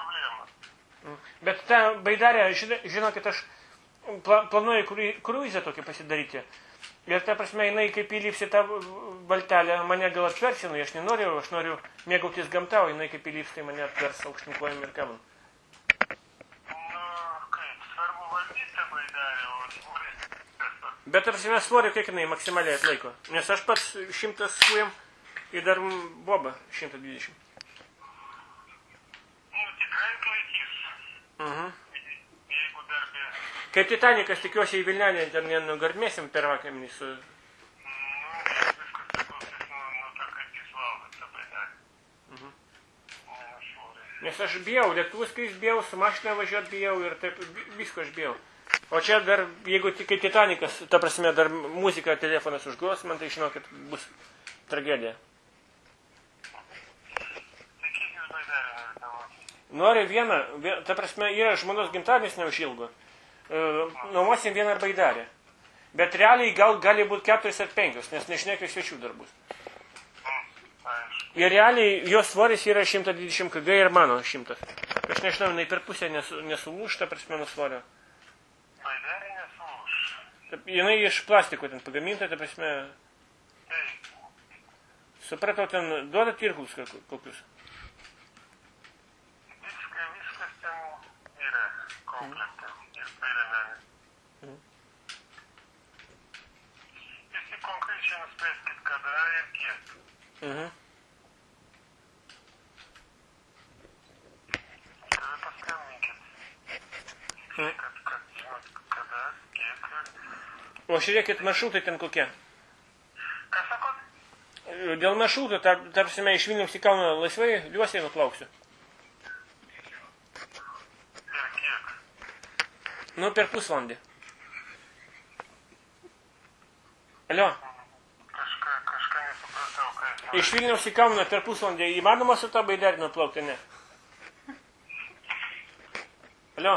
problema. Bet tą baidarę, žinokit, aš planuoju kruizą tokį pasidaryti. Ir ta prasme, jinai kaip įlipsi tą valtelę, mane gal atversi, nu aš nenoriu, aš noriu mėgautis gamtą, o jinai kaip įlips, tai mane atvers aukštyn kojom ir kabam. Nu, kaip, svarbu valdyti tą baidarę, o svoris. Bet ta prasme, svorį kiek jinai maksimaliai atlaiko. Nes aš pats 100 svojam ir dar boba 120. Nu, tikrai atlaikys. Jeigu darbė... Kaip Titanikas, tikiuosi į Vilnelį, ten nenugardmėsim per vakarį su... Nu, viskas priklausys nuo to, kaip jis valdo tą baidarę. Nes aš bijau, lėktuvus, kai bijau, su mašina važiuot bijau ir taip visko aš bijau. O čia dar, jeigu kaip Titanikas, ta prasme, dar muzika, telefonas užgros, man tai žinokit, bus tragedija. Tai kiek jūs baidarę norite mokyti? Noriu vieną, ta prasme, yra žmonos gimtadienis neužilgo. Nuomosim vieną baidarę. Bet realiai gali būti 4 ar 5, nes nežinai, svečių dar bus. Ir realiai jos svoris yra 120 kg ir mano 100. Aš nežinau, jinai per pusę nesulūš, ta prasme, nuo svorio. Baidarė nesulūš. Jinai iš plastiko ten pagaminta, ta prasme... Taip. Supratau, ten duoda tirklus kokius. Viskas ten yra komplektas. Ir pairemenė. Jūs tik konkrečiai nuspręskit, kada ir kiek. Tada paskambinkit. Kad žinot, kada, kiek. O žiūrėkit, maršrutai ten kokie. Ką sakot? Dėl maršrutų, tarpsime, iš Vilniaus į Kauną laisvai liuosiai nuplauksiu. Ir kiek? Nu, per pusvalandį. Alio? Kažką nesupratau, ką... Iš Vilniaus į Kauną per pusvalandį įmanoma su tą baidarį nuplaukti, ne? Alio?